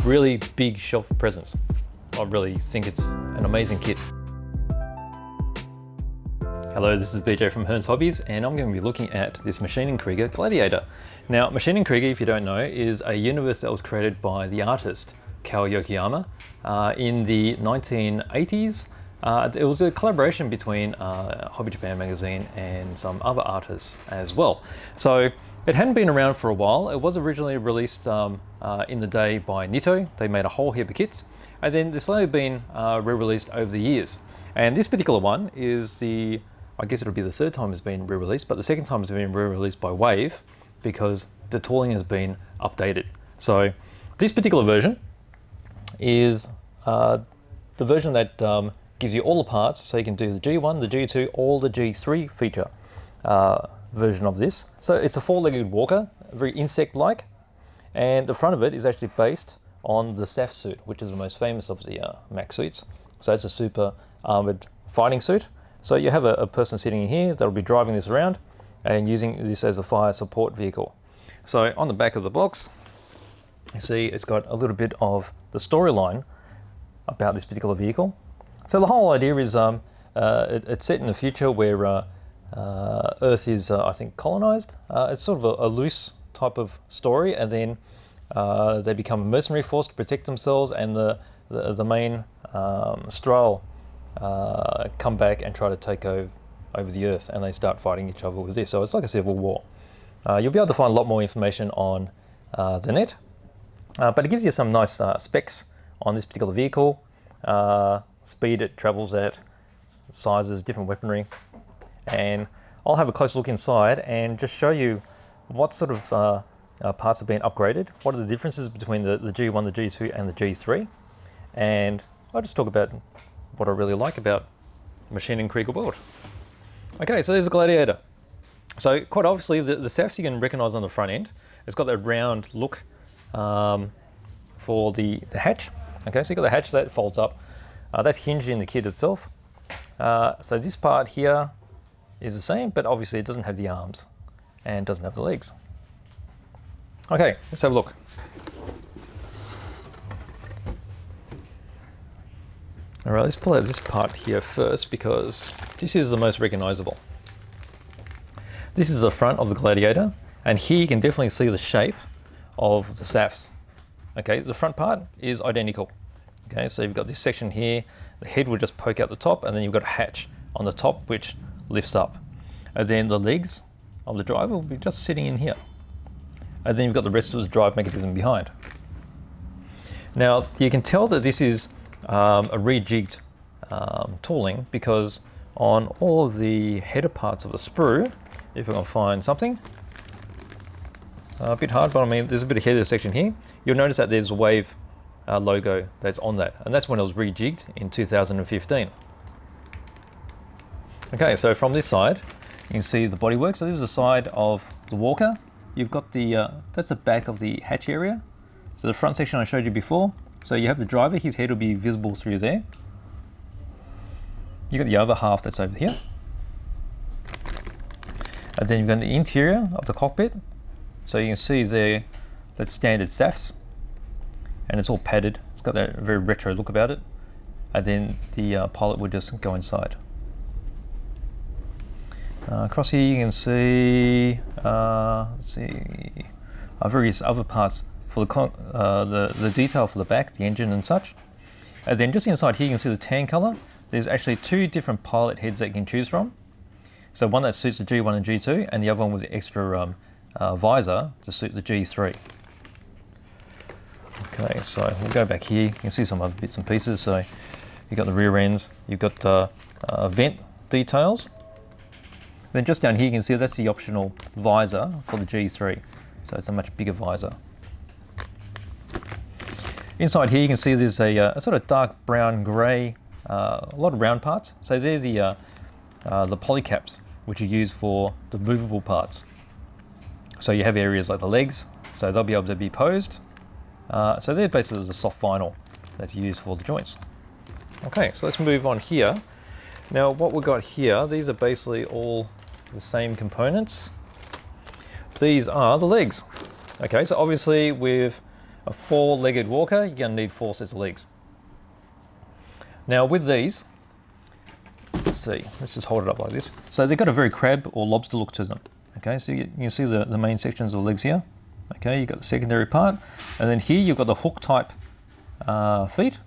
really big shelf presence. I really think it's an amazing kit. Hello, this is BJ from Hearns Hobbies, and I'm going to be looking at this Maschinen Krieger Gladiator. Now, Maschinen Krieger, if you don't know, is a universe that was created by the artist Kow Yokoyama in the 1980s. It was a collaboration between Hobby Japan magazine and some other artists as well. So it hadn't been around for a while. It was originally released in the day by Nitto. They made a whole heap of kits, and then it's slowly been re-released over the years. And this particular one is I guess it'll be the third time it's been re-released, but the second time it's been re-released by Wave because the tooling has been updated. So this particular version is the version that gives you all the parts, so you can do the G1, the G2, or the G3 feature version of this. So it's a four-legged walker, very insect-like, and the front of it is actually based on the SAF suit, which is the most famous of the Ma.K suits. So it's a super armored fighting suit. So you have a person sitting in here that'll be driving this around and using this as a fire support vehicle. So on the back of the box, you see it's got a little bit of the storyline about this particular vehicle. So the whole idea is it's set in the future where Earth is, I think, colonized. It's sort of a loose type of story, and then they become a mercenary force to protect themselves, and the main Strahl come back and try to take over the Earth, and they start fighting each other with this. So it's like a civil war. You'll be able to find a lot more information on the net, but it gives you some nice specs on this particular vehicle, speed it travels at, sizes, different weaponry, and I'll have a close look inside and just show you what sort of parts have been upgraded, what are the differences between the G1, the G2 and the G3, and I'll just talk about what I really like about Maschinen Krieger world. Okay, so there's a Gladiator. So quite obviously the SAFs you can recognize on the front end. It's got that round look for the hatch. Okay, so you've got the hatch that folds up. That's hinged in the kit itself. So this part here is the same, but obviously it doesn't have the arms and doesn't have the legs. Okay, let's have a look. All right, let's pull out this part here first because this is the most recognizable. This is the front of the Gladiator, and here you can definitely see the shape of the SAFs. Okay, the front part is identical. Okay, so you've got this section here, the head will just poke out the top, and then you've got a hatch on the top which lifts up. And then the legs of the driver will be just sitting in here. And then you've got the rest of the drive mechanism behind. Now, you can tell that this is a rejigged tooling because on all of the header parts of the sprue, if I can find something, a bit hard, but I mean there's a bit of header section here, you'll notice that there's a Wave logo that's on that, and that's when it was rejigged in 2015. Okay, so from this side you can see the bodywork. So this is the side of the walker. You've got that's the back of the hatch area. So the front section I showed you before. So you have the driver, his head will be visible through there. You've got the other half that's over here. And then you've got the interior of the cockpit. So you can see there, that's standard SAFs. And it's all padded. It's got that very retro look about it. And then the pilot would just go inside. Across here you can see, let's see, various other parts for the detail for the back, the engine and such. And then just inside here you can see the tan color. There's actually two different pilot heads that you can choose from. So one that suits the G1 and G2, and the other one with the extra visor to suit the G3. Okay, so we'll go back here. You can see some other bits and pieces. So you've got the rear ends, you've got vent details. Then just down here you can see that's the optional visor for the G3. So it's a much bigger visor. Inside here you can see there's a sort of dark brown grey, a lot of round parts. So there's the polycaps, which are used for the movable parts. So you have areas like the legs, so they'll be able to be posed. So they're basically the soft vinyl that's used for the joints. Okay, so let's move on here. Now what we've got here, these are basically all the same components. These are the legs. Okay, so obviously with a four-legged walker, you're going to need 4 sets of legs. Now with these, let's see, let's just hold it up like this. So they've got a very crab or lobster look to them. Okay, so you can see the main sections of the legs here. Okay, you've got the secondary part, and then here you've got the hook type feet,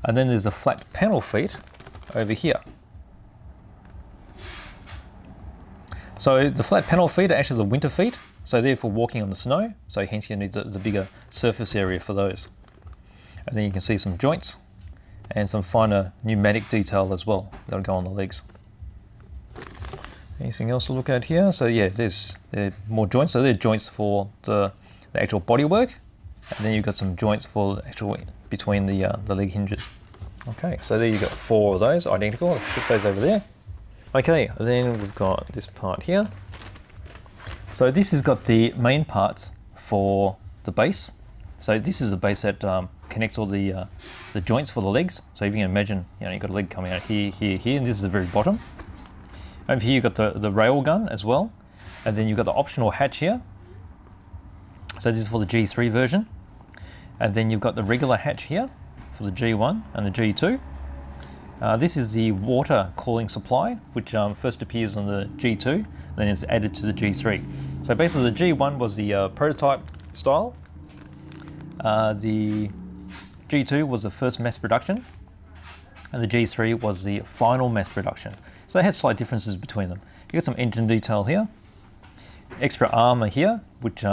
and then there's a flat panel feet over here. So the flat panel feet are actually the winter feet, so they're for walking on the snow, so hence you need the bigger surface area for those. And then you can see some joints and some finer pneumatic detail as well that'll go on the legs. Anything else to look at here? So yeah, there's more joints. So they're joints for the actual bodywork, and then you've got some joints for the actual between the leg hinges. Okay, so there you've got 4 of those identical. I'll shift those over there. Okay, then we've got this part here. So this has got the main parts for the base. So this is the base that connects all the joints for the legs. So if you can imagine, you've got a leg coming out here, here, here, and this is the very bottom. Over here you've got the rail gun as well, and then you've got the optional hatch here. So this is for the G3 version, and then you've got the regular hatch here for the G1 and the G2. This is the water cooling supply, which first appears on the G2, then it's added to the G3. So basically the G1 was the prototype style. The G2 was the first mass production, and the G3 was the final mass production. So they had slight differences between them. You got some engine detail here, extra armor here, which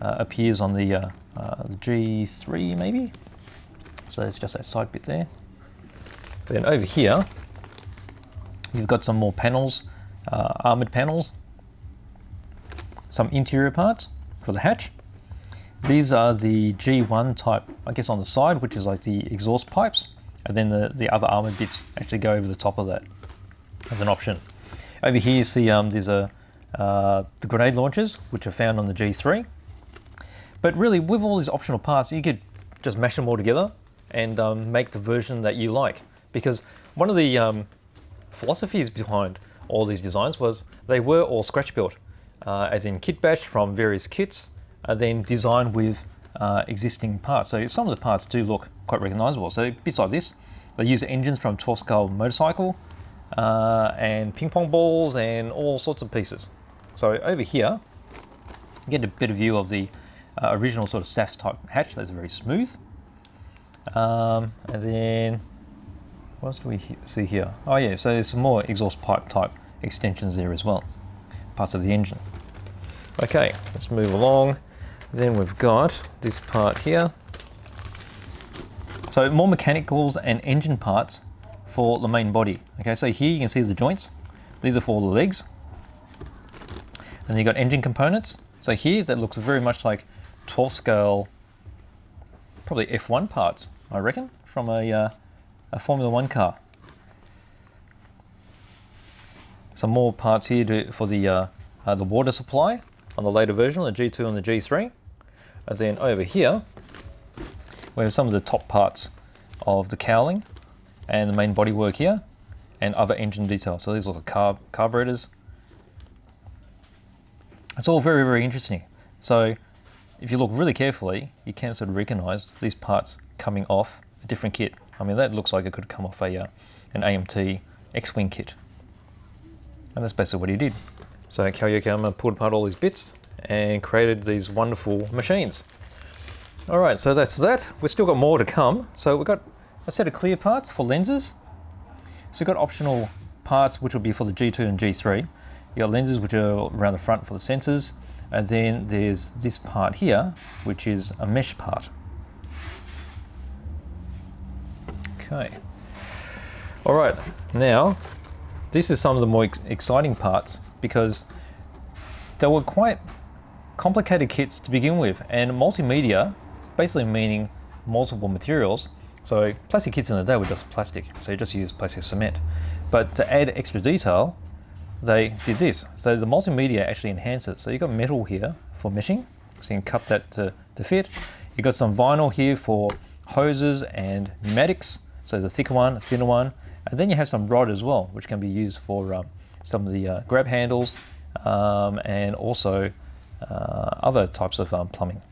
appears on the G3 maybe. So it's just that side bit there. Then over here, you've got some more panels, armored panels, some interior parts for the hatch. These are the G1 type, I guess, on the side, which is like the exhaust pipes, and then the other armored bits actually go over the top of that as an option. Over here you see there's the grenade launchers, which are found on the G3. But really, with all these optional parts, you could just mash them all together and make the version that you like. Because one of the philosophies behind all these designs was they were all scratch built, as in kit bash from various kits, then designed with existing parts. So some of the parts do look quite recognizable. So bits like this, they use engines from 12 scale motorcycle, and ping pong balls and all sorts of pieces. So over here, you get a better view of the original sort of SAFs type hatch. That's very smooth. And then, what else do we see here? Oh yeah, so there's some more exhaust pipe type extensions there as well, parts of the engine. Okay, let's move along. Then we've got this part here. So more mechanicals and engine parts for the main body. Okay, so here you can see the joints. These are for the legs. And then you've got engine components. So here that looks very much like 12 scale, probably F1 parts, I reckon, from a Formula 1 car. Some more parts here for the water supply on the later version, the G2 and the G3. And then over here, we have some of the top parts of the cowling and the main bodywork here, and other engine details. So these are the carburetors. It's all very, very interesting. So if you look really carefully, you can sort of recognize these parts coming off a different kit. I mean, that looks like it could come off an AMT X-Wing kit. And that's basically what he did. So Kow Yokoyama pulled apart all these bits and created these wonderful machines. All right, so that's that. We've still got more to come. So we've got a set of clear parts for lenses. So you've got optional parts which will be for the G2 and G3. You've got lenses which are around the front for the sensors. And then there's this part here, which is a mesh part. Okay. All right, now this is some of the more exciting parts because they were quite complicated kits to begin with, and multimedia, basically meaning multiple materials. So plastic kits in the day were just plastic, so you just use plastic cement. But to add extra detail, they did this. So the multimedia actually enhances. So you've got metal here for meshing, so you can cut that to fit. You've got some vinyl here for hoses and pneumatics, so the thicker one, thinner one. And then you have some rod as well, which can be used for some of the grab handles and also other types of plumbing.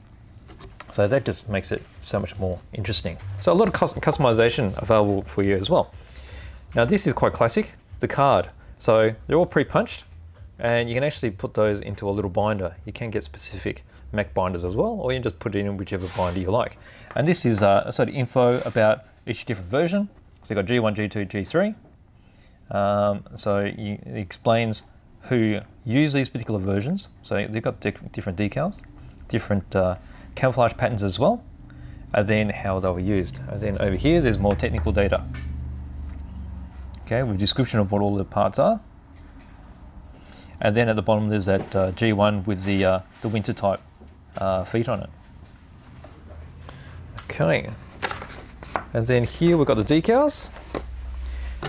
So that just makes it so much more interesting. So a lot of customization available for you as well. Now this is quite classic, the card. So they're all pre-punched, and you can actually put those into a little binder. You can get specific Ma.K binders as well, or you can just put it in whichever binder you like. And this is sort of info about each different version. So you've got G1, G2, G3. So it explains who use these particular versions. So they've got different decals, different camouflage patterns as well, and then how they were used. And then over here, there's more technical data. Okay, with description of what all the parts are. And then at the bottom, there's that G1 with the winter type feet on it. Okay, and then here we've got the decals.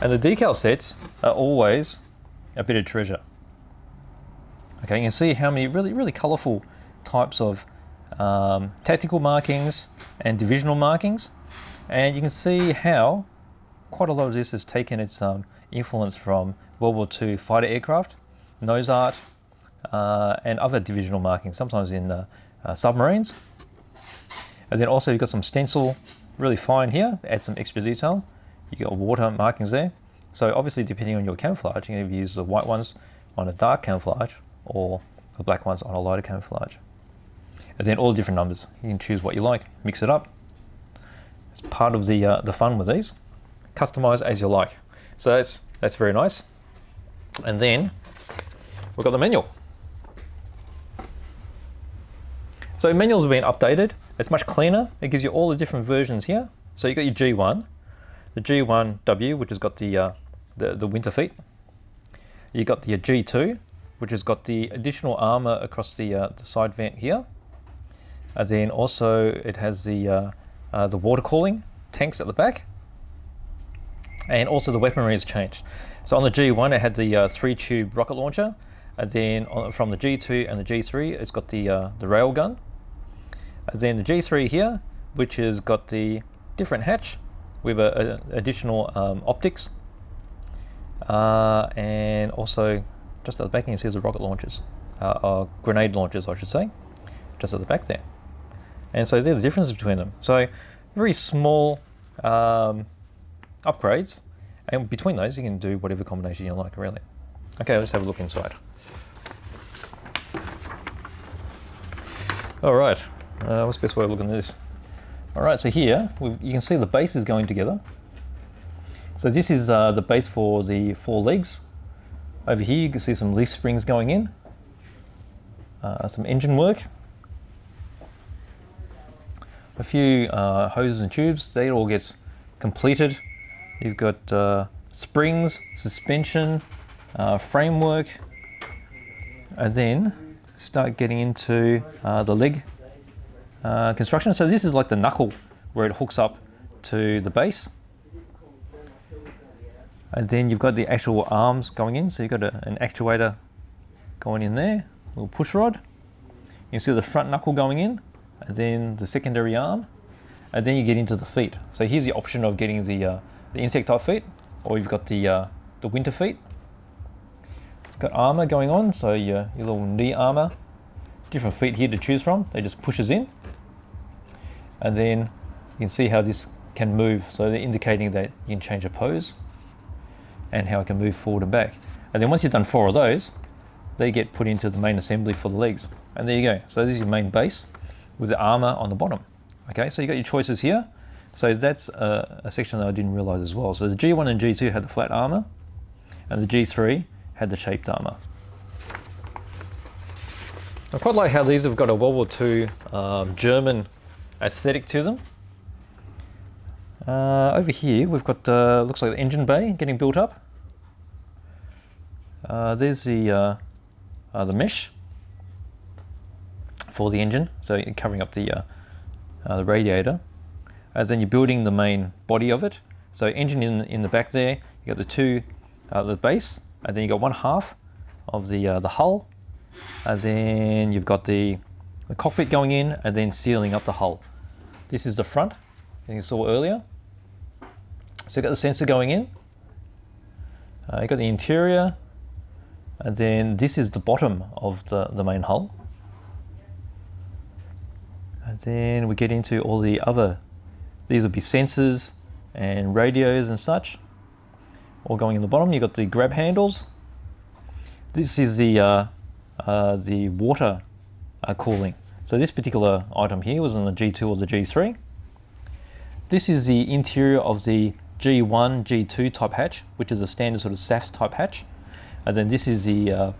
And the decal sets are always a bit of treasure. Okay, you can see how many really colourful types of tactical markings and divisional markings, and you can see how quite a lot of this has taken its influence from World War II fighter aircraft, nose art, and other divisional markings, sometimes in submarines. And then also you've got some stencil, really fine here, add some extra detail. You got water markings there. So obviously depending on your camouflage, you can either use the white ones on a dark camouflage or the black ones on a lighter camouflage. And then all different numbers. You can choose what you like, mix it up. It's part of the fun with these. Customize as you like. So that's very nice. And then we've got the manual. So manuals have been updated. It's much cleaner. It gives you all the different versions here. So you got your G1, the G1W, which has got the winter feet. You got the G2, which has got the additional armor across the side vent here. And then also it has the water cooling tanks at the back. And also the weaponry has changed. So on the G1 it had the 3-tube rocket launcher, and then from the G2 and the G3 it's got the rail gun. And then the G3 here, which has got the different hatch with additional optics, and also just at the back you can see the rocket launchers, grenade launchers I should say, just at the back there. And so there's the differences between them. So very small upgrades, and between those you can do whatever combination you like really. Okay, let's have a look inside. All right, what's the best way of looking at this? All right, so here you can see the base is going together. So this is the base for the 4 legs. Over here you can see some leaf springs going in, some engine work, a few hoses and tubes. That all gets completed. You've got springs, suspension, framework, and then start getting into the leg construction. So this is like the knuckle where it hooks up to the base. And then you've got the actual arms going in. So you've got an actuator going in there, a little push rod. You can see the front knuckle going in, and then the secondary arm, and then you get into the feet. So here's the option of getting the insect type feet, or you've got the winter feet. Got armor going on, so your little knee armor. Different feet here to choose from. They just pushes in, and then you can see how this can move. So they're indicating that you can change a pose and how it can move forward and back. And then once you've done 4 of those, they get put into the main assembly for the legs. And there you go. So this is your main base with the armor on the bottom. Okay, so you got your choices here. So that's a section that I didn't realize as well. So the G1 and G2 had the flat armor, and the G3 had the shaped armor. I quite like how these have got a World War II German aesthetic to them. Over here we've got looks like the engine bay getting built up. There's the mesh for the engine, so you're covering up the radiator. And then you're building the main body of it. So engine in the back there, you got the base, and then you got 1/2 of the hull, and then you've got the cockpit going in, and then sealing up the hull. This is the front, as you saw earlier. So you've got the sensor going in. You've got the interior, and then this is the bottom of the main hull. And Then we get into all the other, these would be sensors and radios and such, all going in the bottom. You've got the grab handles. This is the water cooling. So this particular item here was on the G2 or the G3. This is the interior of the G1, G2 type hatch, which is a standard sort of SAFs type hatch. And then this is the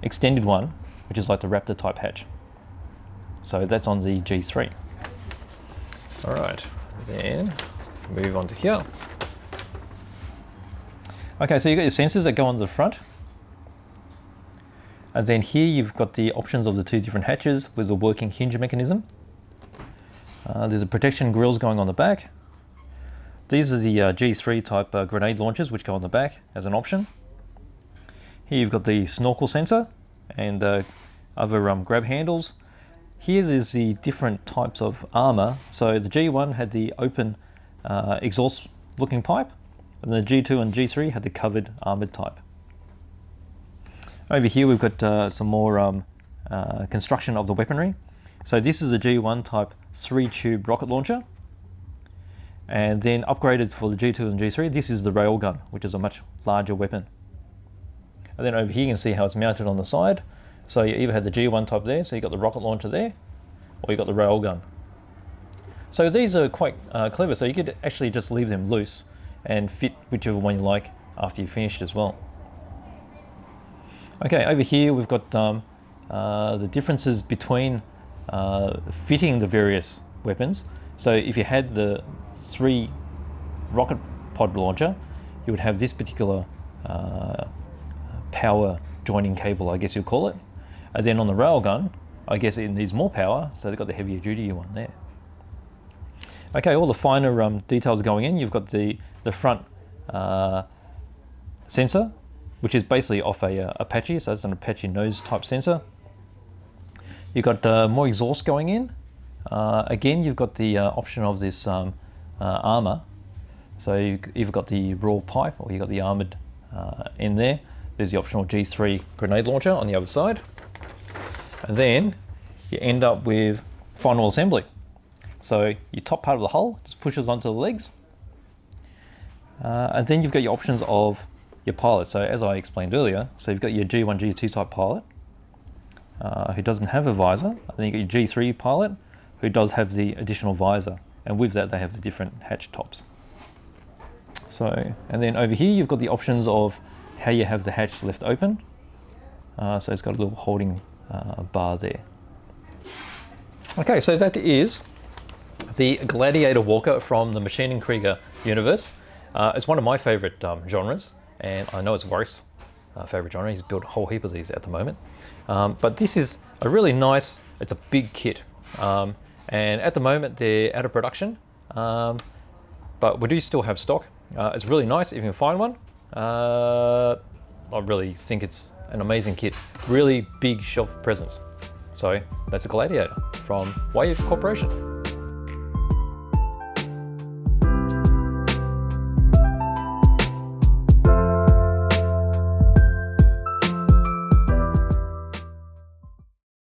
extended one, which is like the Raptor type hatch. So that's on the G3. All right, then move on to here. Okay, so you've got your sensors that go on the front. And then here you've got the options of the two different hatches with a working hinge mechanism. There's a protection grills going on the back. These are the G3 type grenade launchers which go on the back as an option. Here you've got the snorkel sensor and other grab handles. Here there's the different types of armor. So the G1 had the open exhaust looking pipe, and the G2 and G3 had the covered armored type. Over here we've got some more construction of the weaponry. So this is a G1 type 3-tube rocket launcher, and then upgraded for the G2 and G3, this is the railgun, which is a much larger weapon. And then over here you can see how it's mounted on the side. So you either had the G1 type there, so you got the rocket launcher there, or you got the railgun. So these are quite clever, so you could actually just leave them loose and fit whichever one you like after you finished as well. Okay, over here we've got the differences between fitting the various weapons. So if you had the 3 rocket pod launcher, you would have this particular power joining cable, I guess you'll call it. And then on the railgun, I guess it needs more power, so they've got the heavier duty one there. Okay, all the finer details going in. You've got the front sensor, which is basically off a Apache, so it's an Apache nose type sensor. You've got more exhaust going in. Again, you've got the option of this armor. So you've either got the raw pipe or you've got the armored in there. There's the optional G3 grenade launcher on the other side. And then you end up with final assembly. So your top part of the hull just pushes onto the legs. And then you've got your options of your pilot. So as I explained earlier, so you've got your G1, G2 type pilot who doesn't have a visor. And then you've got your G3 pilot who does have the additional visor. And with that, they have the different hatch tops. So, and then over here, you've got the options of how you have the hatch left open. So it's got a little holding bar there. Okay, so that is the Gladiator Walker from the Mashinen Krieger universe. It's one of my favorite genres, and I know it's Warwick's favorite genre. He's built a whole heap of these at the moment. But this is a really nice, it's a big kit. And at the moment they're out of production, but we do still have stock. It's really nice if you can find one. I really think it's an amazing kit. Really big shelf presence. So that's a Gladiator from Wave Corporation.